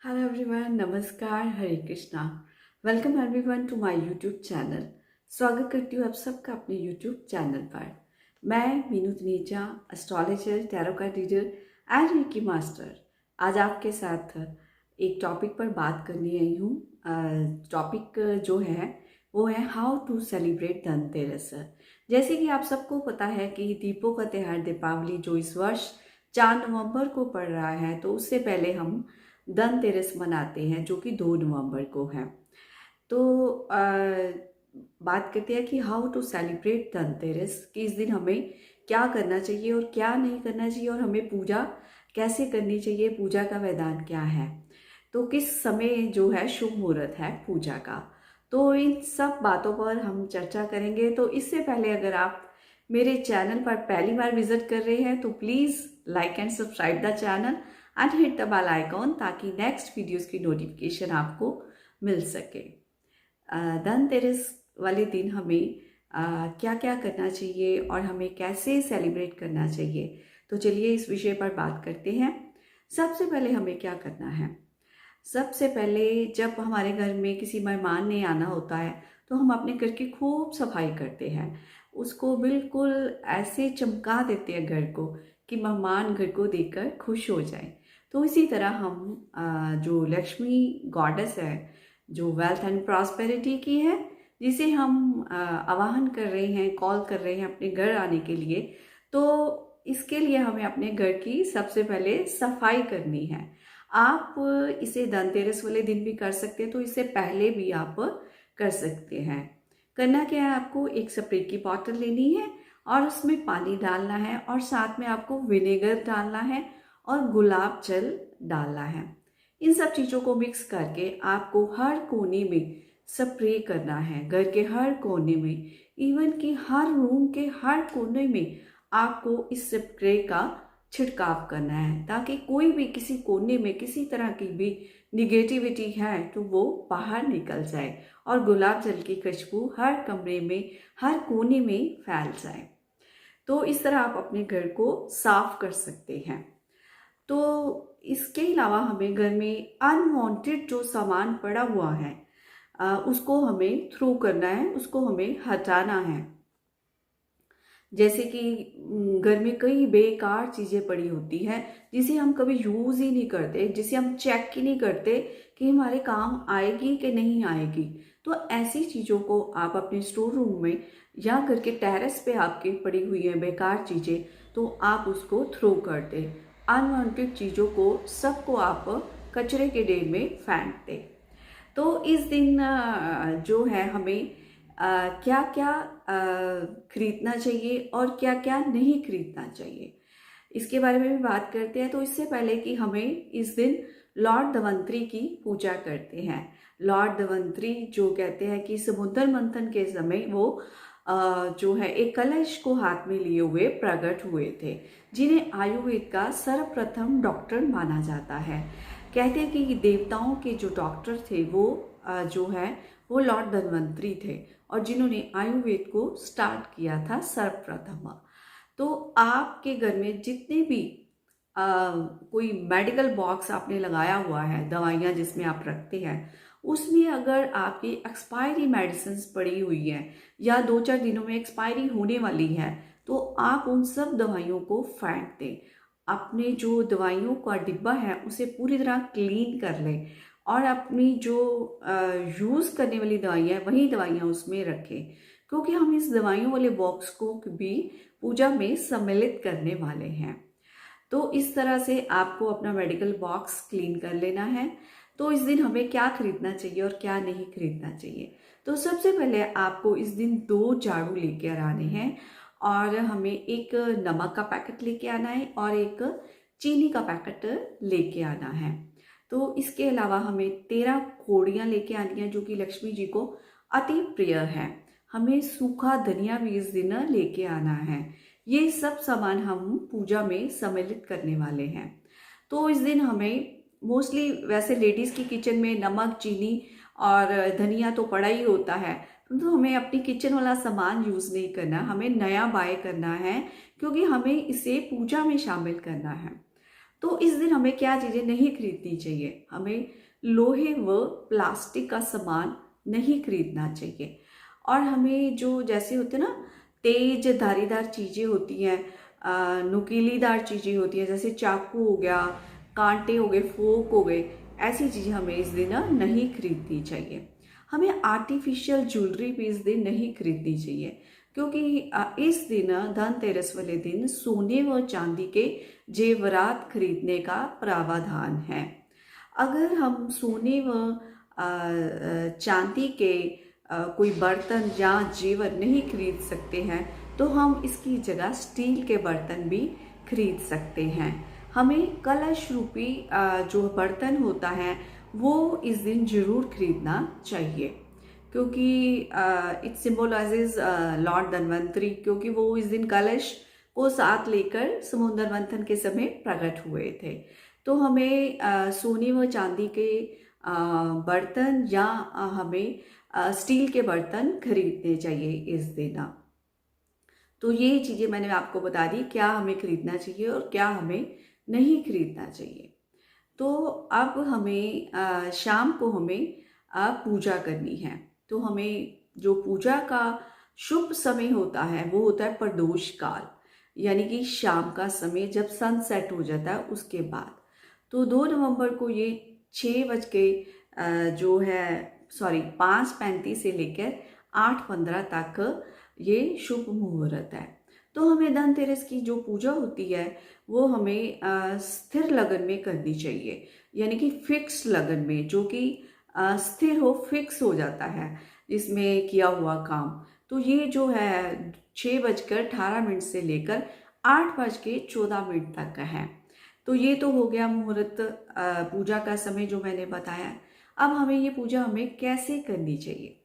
Hello everyone, नमस्कार, Hare Krishna. Welcome everyone to my YouTube channel. स्वागत करती हूँ आप सबका अपने यूट्यूब चैनल पर। मैं Meenu Taneja, astrologer, tarot card reader and reiki master, आज आपके साथ एक टॉपिक पर बात करने आई हूँ। टॉपिक जो है वो है हाउ टू सेलिब्रेट धनतेरस। जैसे कि आप सबको पता है कि दीपों का त्यौहार दीपावली जो इस वर्ष 4 नवंबर को पड़ रहा है, तो उससे पहले हम धनतेरस मनाते हैं जो कि 2 नवंबर को है। तो बात करते हैं कि हाउ टू सेलिब्रेट धनतेरस, कि इस दिन हमें क्या करना चाहिए और क्या नहीं करना चाहिए, और हमें पूजा कैसे करनी चाहिए, पूजा का विधान क्या है, तो किस समय जो है शुभ मुहूर्त है पूजा का। तो इन सब बातों पर हम चर्चा करेंगे। तो इससे पहले अगर आप मेरे चैनल पर पहली बार विजिट कर रहे हैं तो please like and subscribe the channel and hit the bell icon, ताकि नेक्स्ट वीडियोस की नोटिफिकेशन आपको मिल सके। धनतेरस वाले दिन हमें क्या क्या करना चाहिए और हमें कैसे सेलिब्रेट करना चाहिए, तो चलिए इस विषय पर बात करते हैं। सबसे पहले हमें क्या करना है? सबसे पहले जब हमारे घर में किसी मेहमान ने आना होता है तो हम अपने घर की खूब सफाई करते हैं, उसको बिल्कुल ऐसे चमका देते हैं घर को कि मेहमान घर को देखकर खुश हो जाए। तो इसी तरह हम जो लक्ष्मी गॉडेस है, जो वेल्थ एंड प्रॉस्पेरिटी की है, जिसे हम आवाहन कर रहे हैं, कॉल कर रहे हैं अपने घर आने के लिए, तो इसके लिए हमें अपने घर की सबसे पहले सफाई करनी है। आप इसे धनतेरस वाले दिन भी कर सकते हैं, तो इससे पहले भी आप कर सकते हैं। करना क्या है, आपको एक स्प्रे की बॉटल लेनी है और उसमें पानी डालना है, और साथ में आपको विनेगर डालना है और गुलाब जल डालना है। इन सब चीज़ों को मिक्स करके आपको हर कोने में स्प्रे करना है, घर के हर कोने में, इवन कि हर रूम के हर कोने में आपको इस स्प्रे का छिड़काव करना है, ताकि कोई भी किसी कोने में किसी तरह की भी निगेटिविटी है तो वो बाहर निकल जाए और गुलाब जल की खुशबू हर कमरे में, हर कोने में फैल जाए। तो इस तरह आप अपने घर को साफ कर सकते हैं। तो इसके अलावा हमें घर में अनवांटेड जो सामान पड़ा हुआ है उसको हमें थ्रो करना है, उसको हमें हटाना है। जैसे कि घर में कई बेकार चीज़ें पड़ी होती हैं जिसे हम कभी यूज़ ही नहीं करते, जिसे हम चेक ही नहीं करते कि हमारे काम आएगी कि नहीं आएगी। तो ऐसी चीज़ों को आप अपने स्टोर रूम में या घर के टेरेस पे आपके पड़ी हुई हैं बेकार चीज़ें, तो आप उसको थ्रो कर दें। अनवांटेड चीज़ों को सबको आप कचरे के ढेर में फेंक दें। तो इस दिन जो है हमें क्या क्या खरीदना चाहिए और क्या क्या नहीं खरीदना चाहिए, इसके बारे में भी बात करते हैं। तो इससे पहले कि हमें इस दिन लॉर्ड धन्वंतरी की पूजा करते हैं। लॉर्ड धन्वंतरी जो कहते हैं कि समुद्र मंथन के समय वो जो है एक कलश को हाथ में लिए हुए प्रकट हुए थे, जिन्हें आयुर्वेद का सर्वप्रथम डॉक्टर माना जाता है। कहते हैं कि देवताओं के जो डॉक्टर थे वो जो है वो लॉर्ड धन्वंतरी थे, और जिन्होंने आयुर्वेद को स्टार्ट किया था सर्वप्रथम। तो आपके घर में जितने भी कोई मेडिकल बॉक्स आपने लगाया हुआ है, दवाइयाँ जिसमें आप रखते हैं, उसमें अगर आपकी एक्सपायरी मेडिसिन पड़ी हुई है या 2-4 दिनों में एक्सपायरी होने वाली है, तो आप उन सब दवाइयों को फेंक दें। अपने जो दवाइयों का डिब्बा है उसे पूरी तरह क्लीन कर लें, और अपनी जो यूज़ करने वाली दवाइयाँ हैं वही दवाइयाँ उसमें रखें, क्योंकि हम इस दवाइयों वाले बॉक्स को भी पूजा में सम्मिलित करने वाले हैं। तो इस तरह से आपको अपना मेडिकल बॉक्स क्लीन कर लेना है। तो इस दिन हमें क्या खरीदना चाहिए और क्या नहीं खरीदना चाहिए, तो सबसे पहले आपको इस दिन 2 झाड़ू लेकर आने हैं, और हमें एक नमक का पैकेट लेके आना है और एक चीनी का पैकेट लेके आना है। तो इसके अलावा हमें 13 कोड़ियाँ लेके आनी है जो कि लक्ष्मी जी को अति प्रिय है। हमें सूखा धनिया भी इस दिन लेके आना है। ये सब सामान हम पूजा में सम्मिलित करने वाले हैं। तो इस दिन हमें मोस्टली, वैसे लेडीज़ की किचन में नमक, चीनी और धनिया तो पड़ा ही होता है, तो हमें अपनी किचन वाला सामान यूज़ नहीं करना, हमें नया बाय करना है, क्योंकि हमें इसे पूजा में शामिल करना है। तो इस दिन हमें क्या चीज़ें नहीं खरीदनी चाहिए, हमें लोहे व प्लास्टिक का सामान नहीं खरीदना चाहिए। और हमें जो जैसे होते हैं ना तेज धारीदार चीज़ें होती हैं, नुकीलीदार चीज़ें होती हैं, जैसे चाकू हो गया, कांटे हो गए, फोक हो गए, ऐसी चीज़ें हमें इस दिन नहीं खरीदनी चाहिए। हमें आर्टिफिशियल ज्वेलरी भी इस दिन नहीं खरीदनी चाहिए, क्योंकि इस दिन धनतेरस वाले दिन सोने व चांदी के जेवरात खरीदने का प्रावधान है। अगर हम सोने व चांदी के कोई बर्तन या जेवर नहीं खरीद सकते हैं तो हम इसकी जगह स्टील के बर्तन भी खरीद सकते हैं। हमें कलश रूपी जो बर्तन होता है वो इस दिन जरूर खरीदना चाहिए, क्योंकि इट सिम्बोलाइजेज लॉर्ड धन्वंतरी, क्योंकि वो इस दिन कलश को साथ लेकर समुद्र मंथन के समय प्रकट हुए थे। तो हमें सोने व चांदी के बर्तन या हमें स्टील के बर्तन खरीदने चाहिए इस दिन। तो ये चीज़ें मैंने आपको बता दी, क्या हमें खरीदना चाहिए और क्या हमें नहीं खरीदना चाहिए। तो अब हमें शाम को हमें पूजा करनी है। तो हमें जो पूजा का शुभ समय होता है वो होता है प्रदोष काल, यानी कि शाम का समय जब सनसेट हो जाता है उसके बाद। तो 2 नवंबर को ये 6 बज के जो है 5:35 से लेकर 8:15 तक ये शुभ मुहूर्त है। तो हमें धनतेरस की जो पूजा होती है वो हमें स्थिर लगन में करनी चाहिए, यानी कि फिक्स लगन में, जो कि स्थिर हो, फिक्स हो जाता है इसमें किया हुआ काम। तो ये जो है 6:18 से लेकर 8:14 तक का है। तो ये तो हो गया मुहूर्त, पूजा का समय जो मैंने बताया। अब हमें ये पूजा हमें कैसे करनी चाहिए।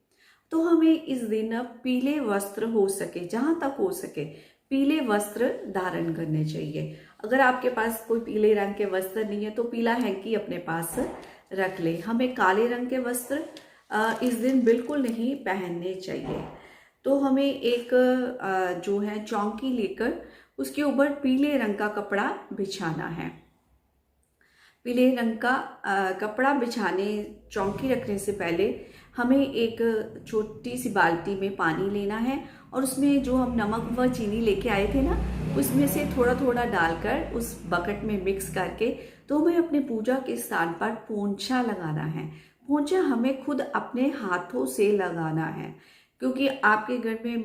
तो हमें इस दिन पीले वस्त्र हो सके, जहाँ तक हो सके पीले वस्त्र धारण करने चाहिए। अगर आपके पास कोई पीले रंग के वस्त्र नहीं है तो पीला हैंकी अपने पास रख ले। हमें काले रंग के वस्त्र इस दिन बिल्कुल नहीं पहनने चाहिए। तो हमें एक जो है चौकी लेकर उसके ऊपर पीले रंग का कपड़ा बिछाना है। पीले रंग का कपड़ा बिछाने, चौकी रखने से पहले हमें एक छोटी सी बाल्टी में पानी लेना है और उसमें जो हम नमक व चीनी लेके आए थे ना, उसमें से थोड़ा थोड़ा डालकर उस बकेट में मिक्स करके तो हमें अपने पूजा के स्थान पर पोंछा लगाना है। पोंछा हमें खुद अपने हाथों से लगाना है, क्योंकि आपके घर में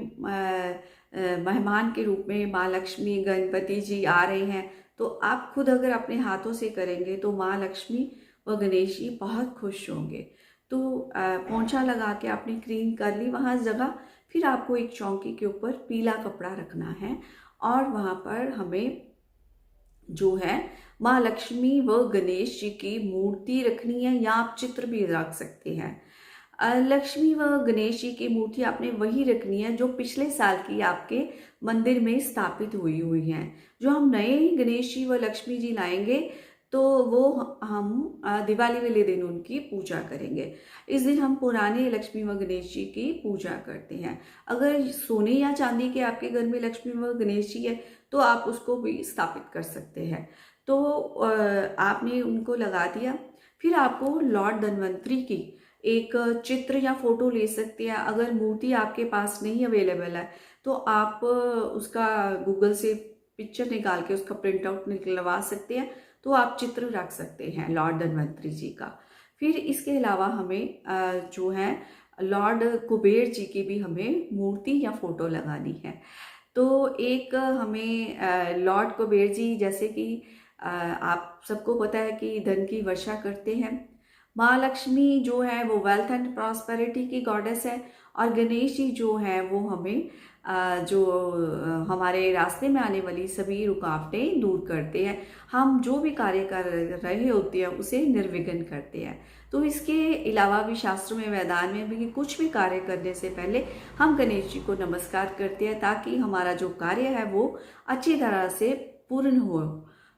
मेहमान के रूप में माँ लक्ष्मी, गणपति जी आ रहे हैं। तो आप खुद अगर अपने हाथों से करेंगे तो माँ लक्ष्मी व गणेश जी बहुत खुश होंगे। तो पोंछा लगा के आपने क्लीन कर ली वहाँ जगह, फिर आपको एक चौकी के ऊपर पीला कपड़ा रखना है और वहाँ पर हमें जो है माँ लक्ष्मी व गणेश जी की मूर्ति रखनी है, या आप चित्र भी रख सकते हैं। लक्ष्मी व गणेश जी की मूर्ति आपने वही रखनी है जो पिछले साल की आपके मंदिर में स्थापित हुई हैं। जो हम नए ही गणेश जी व लक्ष्मी जी लाएंगे तो वो हम दिवाली वाले दिन उनकी पूजा करेंगे। इस दिन हम पुराने लक्ष्मी व गणेश जी की पूजा करते हैं। अगर सोने या चांदी के आपके घर में लक्ष्मी व गणेश जी है तो आप उसको भी स्थापित कर सकते हैं। तो आपने उनको लगा दिया, फिर आपको लॉर्ड धन्वंतरी की एक चित्र या फोटो ले सकते हैं। अगर मूर्ति आपके पास नहीं अवेलेबल है तो आप उसका गूगल से पिक्चर निकाल के उसका प्रिंट आउट निकलवा सकते हैं, तो आप चित्र रख सकते हैं लॉर्ड धन्वंतरी जी का। फिर इसके अलावा हमें जो है लॉर्ड कुबेर जी की भी हमें मूर्ति या फोटो लगानी है। तो एक हमें लॉर्ड कुबेर जी, जैसे कि आप सबको पता है कि धन की वर्षा करते हैं। माँ लक्ष्मी जो है वो वेल्थ एंड प्रॉस्पेरिटी की गॉडेस है, और गणेश जी जो है वो हमें जो हमारे रास्ते में आने वाली सभी रुकावटें दूर करते हैं। हम जो भी कार्य कर रहे होते हैं उसे निर्विघ्न करते हैं। तो इसके अलावा भी शास्त्रों में, मैदान में भी कुछ भी कार्य करने से पहले हम गणेश जी को नमस्कार करते हैं, ताकि हमारा जो कार्य है वो अच्छी तरह से पूर्ण हो।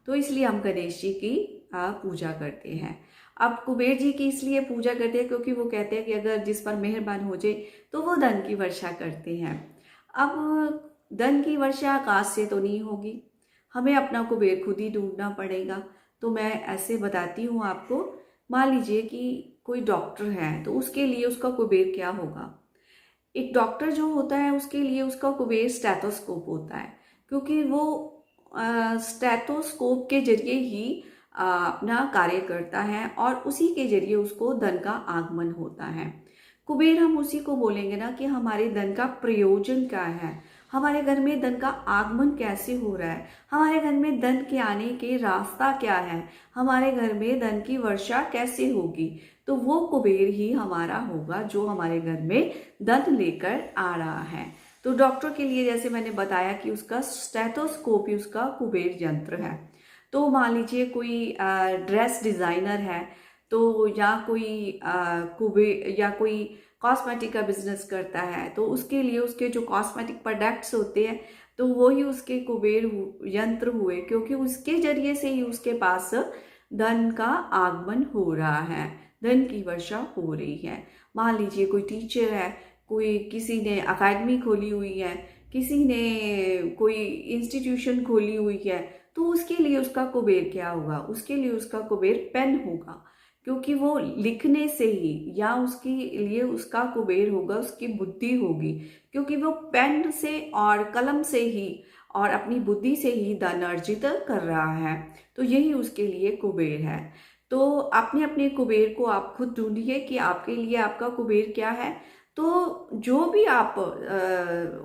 तो इसलिए हम गणेश जी की पूजा करते हैं। अब कुबेर जी की इसलिए पूजा करते हैं क्योंकि वो कहते हैं कि अगर जिस पर मेहरबान हो जाए तो वो धन की वर्षा करते हैं। अब धन की वर्षा आकाश से तो नहीं होगी, हमें अपना कुबेर खुद ही ढूंढना पड़ेगा। तो मैं ऐसे बताती हूँ आपको। मान लीजिए कि कोई डॉक्टर है, तो उसके लिए उसका कुबेर क्या होगा। एक डॉक्टर जो होता है उसके लिए उसका कुबेर स्टेथोस्कोप होता है, क्योंकि वो स्टेथोस्कोप के जरिए ही अपना कार्य करता है और उसी के जरिए उसको धन का आगमन होता है। कुबेर हम उसी को बोलेंगे ना कि हमारे धन का प्रयोजन क्या है, हमारे घर में धन का आगमन कैसे हो रहा है, हमारे घर में धन के आने के रास्ता क्या है, हमारे घर में धन की वर्षा कैसे होगी। तो वो कुबेर ही हमारा होगा जो हमारे घर में धन लेकर आ रहा है। तो डॉक्टर के लिए जैसे मैंने बताया कि उसका स्टेथोस्कोप ही उसका कुबेर यंत्र है। तो मान लीजिए कोई ड्रेस डिजाइनर है, तो या कोई कुबेर या कोई कॉस्मेटिक का बिजनेस करता है, तो उसके लिए उसके जो कॉस्मेटिक प्रोडक्ट्स होते हैं तो वो ही उसके कुबेर यंत्र हुए, क्योंकि उसके जरिए से ही उसके पास धन का आगमन हो रहा है, धन की वर्षा हो रही है। मान लीजिए कोई टीचर है, कोई किसी ने अकेडमी खोली हुई है, किसी ने कोई इंस्टीट्यूशन खोली हुई है, तो उसके लिए उसका कुबेर क्या होगा, उसके लिए उसका कुबेर पेन होगा, क्योंकि वो लिखने से ही, या उसके लिए उसका कुबेर होगा उसकी बुद्धि होगी, क्योंकि वो पेन से और कलम से ही और अपनी बुद्धि से ही धन अर्जित कर रहा है। तो यही उसके लिए कुबेर है। तो अपने अपने कुबेर को आप खुद ढूंढिए कि आपके लिए आपका कुबेर क्या है। तो जो भी आप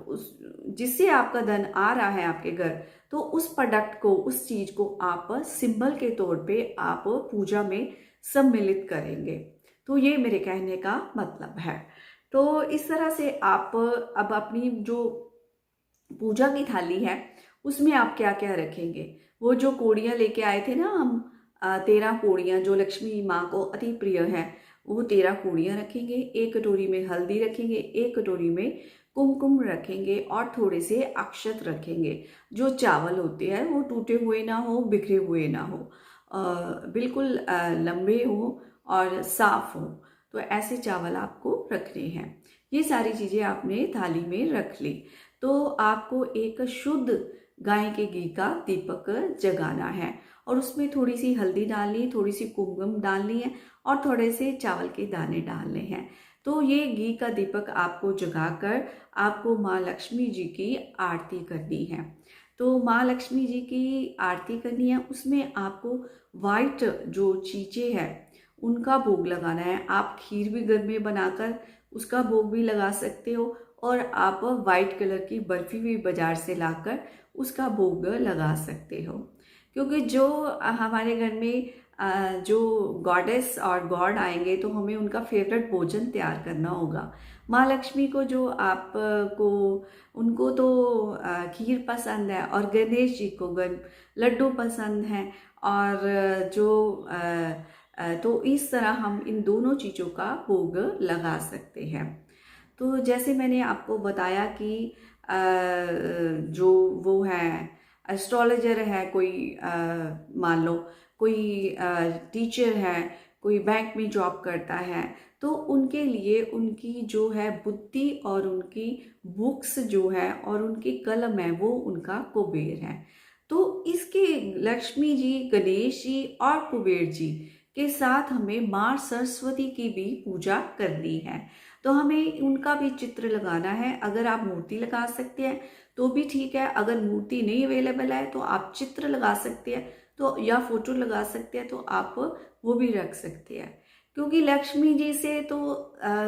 उस जिससे आपका धन आ रहा है आपके घर, तो उस प्रोडक्ट को, उस चीज को आप सिंबल के तौर पे आप पूजा में सम्मिलित करेंगे। तो ये मेरे कहने का मतलब है। तो इस तरह से आप अब अपनी जो पूजा की थाली है उसमें आप क्या क्या रखेंगे। वो जो कोड़ियाँ लेके आए थे ना हम, 13 कोड़ियाँ जो लक्ष्मी माँ को अति प्रिय है, वो 13 कोड़ियाँ रखेंगे। एक कटोरी में हल्दी रखेंगे, एक कटोरी में कुमकुम रखेंगे और थोड़े से अक्षत रखेंगे। जो चावल होते हैं वो टूटे हुए ना हो, बिखरे हुए ना हो, बिल्कुल लंबे हो और साफ हो। तो ऐसे चावल आपको रखने हैं। ये सारी चीज़ें आपने थाली में रख ली। तो आपको एक शुद्ध गाय के घी का दीपक जगाना है और उसमें थोड़ी सी हल्दी डालनी, थोड़ी सी कुमकुम डालनी है और थोड़े से चावल के दाने डालने हैं। तो ये घी का दीपक आपको जगाकर आपको माँ लक्ष्मी जी की आरती करनी है। तो माँ लक्ष्मी जी की आरती करनी है, उसमें आपको वाइट जो चीज़ें हैं उनका भोग लगाना है। आप खीर भी घर में बनाकर उसका भोग भी लगा सकते हो और आप वाइट कलर की बर्फी भी बाजार से लाकर उसका भोग लगा सकते हो। क्योंकि जो हमारे घर में जो गॉडेस और गॉड आएंगे तो हमें उनका फेवरेट भोजन तैयार करना होगा। माँ लक्ष्मी को जो आप को उनको तो खीर पसंद है और गणेश जी को लड्डू पसंद हैं। और जो तो इस तरह हम इन दोनों चीज़ों का भोग लगा सकते हैं। तो जैसे मैंने आपको बताया कि जो वो है एस्ट्रोलॉजर है, कोई मान लो कोई टीचर है, कोई बैंक में जॉब करता है, तो उनके लिए उनकी जो है बुद्धि और उनकी बुक्स जो है और उनकी कलम है वो उनका कुबेर है। तो इसके लक्ष्मी जी, गणेश जी और कुबेर जी के साथ हमें माँ सरस्वती की भी पूजा करनी है। तो हमें उनका भी चित्र लगाना है। अगर आप मूर्ति लगा सकते हैं तो भी ठीक है, अगर मूर्ति नहीं अवेलेबल है तो आप चित्र लगा सकते हैं, तो या फोटो लगा सकते हैं, तो आप वो भी रख सकते हैं। क्योंकि लक्ष्मी जी से तो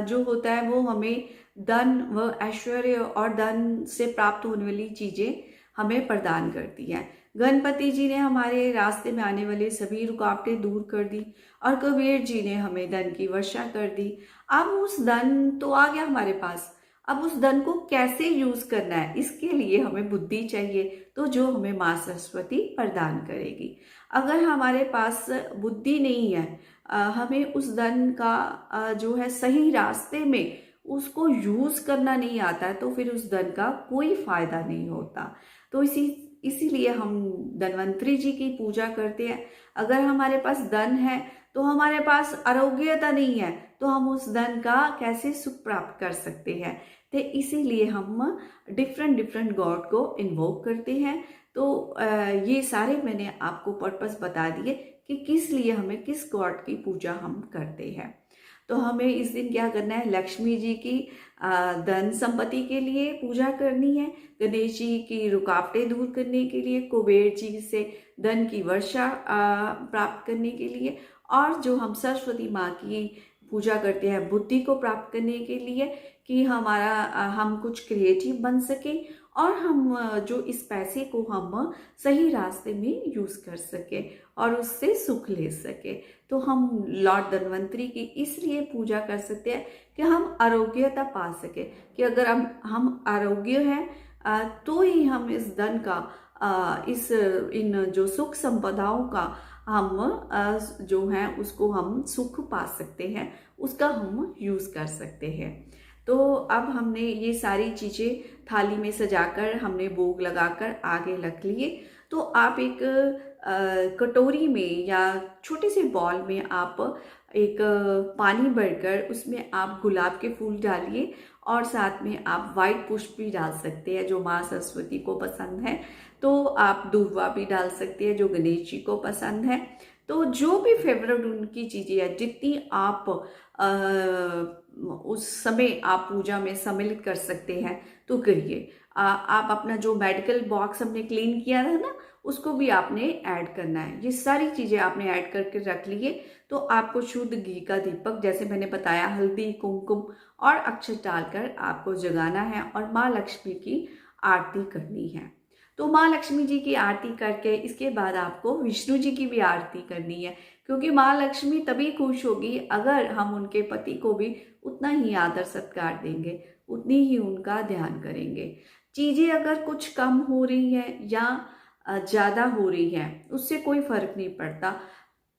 जो होता है वो हमें धन व ऐश्वर्य और धन से प्राप्त होने वाली चीजें हमें प्रदान करती हैं। गणपति जी ने हमारे रास्ते में आने वाले सभी रुकावटें दूर कर दी और कुबेर जी ने हमें धन की वर्षा कर दी। अब उस धन तो आ गया हमारे पास, अब उस धन को कैसे यूज करना है इसके लिए हमें बुद्धि चाहिए, तो जो हमें माँ सरस्वती प्रदान करेगी। अगर हमारे पास बुद्धि नहीं है, हमें उस धन का जो है सही रास्ते में उसको यूज करना नहीं आता है, तो फिर उस धन का कोई फायदा नहीं होता। तो इसीलिए हम धन्वंतरी जी की पूजा करते हैं। अगर हमारे पास धन है तो हमारे पास आरोग्यता नहीं है, तो हम उस धन का कैसे सुख प्राप्त कर सकते हैं। तो इसीलिए हम डिफरेंट डिफरेंट गॉड को इन्वोक करते हैं। तो ये सारे मैंने आपको पर्पस बता दिए कि किस लिए हमें किस गॉड की पूजा हम करते हैं। तो हमें इस दिन क्या करना है, लक्ष्मी जी की धन संपत्ति के लिए पूजा करनी है, गणेश जी की रुकावटें दूर करने के लिए, कुबेर जी से धन की वर्षा प्राप्त करने के लिए, और जो हम सरस्वती माँ की पूजा करते हैं बुद्धि को प्राप्त करने के लिए, कि हम कुछ क्रिएटिव बन सकें और हम जो इस पैसे को हम सही रास्ते में यूज़ कर सके और उससे सुख ले सके। तो हम लॉर्ड धन्वंतरी की इसलिए पूजा कर सकते हैं कि हम आरोग्यता पा सके, कि अगर हम आरोग्य हैं तो ही हम इस धन का इन जो सुख संपदाओं का हम जो है उसको हम सुख पा सकते हैं, उसका हम यूज़ कर सकते हैं। तो अब हमने ये सारी चीज़ें थाली में सजाकर हमने भोग लगाकर आगे रख लिए। तो आप एक कटोरी में या छोटे से बॉल में आप एक पानी भरकर उसमें आप गुलाब के फूल डालिए और साथ में आप वाइट पुष्प भी डाल सकते हैं जो माँ सरस्वती को पसंद है। तो आप दूर्वा भी डाल सकते हैं जो गणेश जी को पसंद है। तो जो भी फेवरेट उनकी चीज़ें है, जितनी आप उस समय आप पूजा में सम्मिलित कर सकते हैं तो करिए। आप अपना जो मेडिकल बॉक्स हमने क्लीन किया था ना, उसको भी आपने ऐड करना है। ये सारी चीज़ें आपने ऐड करके रख लिए। तो आपको शुद्ध घी का दीपक, जैसे मैंने बताया, हल्दी कुमकुम और अक्षत डालकर आपको जगाना है और माँ लक्ष्मी की आरती करनी है। तो माँ लक्ष्मी जी की आरती करके इसके बाद आपको विष्णु जी की भी आरती करनी है, क्योंकि माँ लक्ष्मी तभी खुश होगी अगर हम उनके पति को भी उतना ही आदर सत्कार देंगे, उतनी ही उनका ध्यान करेंगे। चीज़ें अगर कुछ कम हो रही है या ज़्यादा हो रही है उससे कोई फर्क नहीं पड़ता।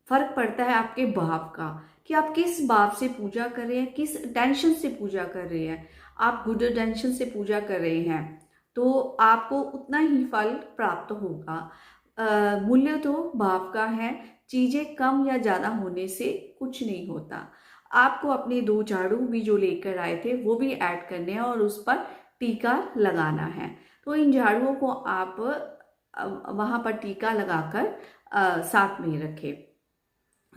फर्क पड़ता है आपके भाव का, कि आप किस भाव से पूजा कर रहे हैं, किस टेंशन से पूजा कर रहे हैं। आप गुड टेंशन से पूजा कर रहे हैं तो आपको उतना ही फल प्राप्त होगा। मूल्य तो भाव का है, चीज़ें कम या ज़्यादा होने से कुछ नहीं होता। आपको अपने 2 झाड़ू भी जो लेकर आए थे वो भी ऐड करने हैं और उस पर टीका लगाना है। तो इन झाड़ुओं को आप वहाँ पर टीका लगाकर साथ में रखें।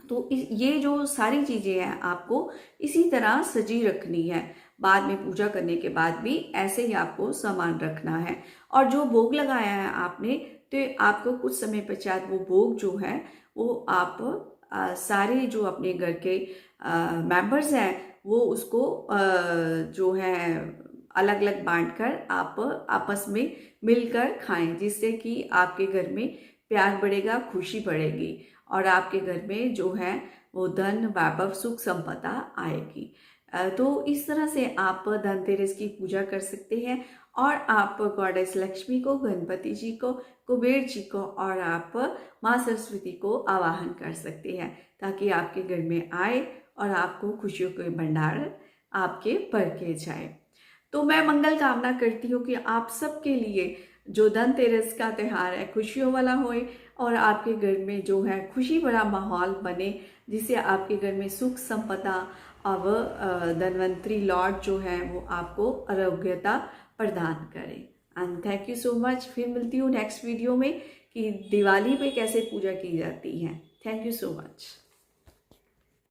तो ये जो सारी चीज़ें हैं आपको इसी तरह सजी रखनी है। बाद में पूजा करने के बाद भी ऐसे ही आपको सामान रखना है। और जो भोग लगाया है आपने, तो आपको कुछ समय पश्चात वो भोग जो है वो आप सारे जो अपने घर के मेंबर्स हैं वो उसको जो है अलग अलग बांटकर आप आपस में मिलकर खाएं, जिससे कि आपके घर में प्यार बढ़ेगा, खुशी बढ़ेगी और आपके घर में जो है वो धन वैभव सुख संपदा आएगी। तो इस तरह से आप धनतेरस की पूजा कर सकते हैं और आप गॉडेस लक्ष्मी को, गणपति जी को, कुबेर जी को और आप माँ सरस्वती को आवाहन कर सकते हैं, ताकि आपके घर में आए और आपको खुशियों के भंडार आपके भर के जाए। तो मैं मंगल कामना करती हूँ कि आप सबके लिए जो धनतेरस का त्यौहार है खुशियों वाला होए और आपके घर में जो है खुशी भरा माहौल बने, जिससे आपके घर में सुख संपदा अब धन्वंतरी लॉर्ड जो है वो आपको आरोग्यता प्रदान करें। And thank you so much. फिर मिलती हूँ नेक्स्ट वीडियो में कि दिवाली पे कैसे पूजा की जाती है। Thank you so much.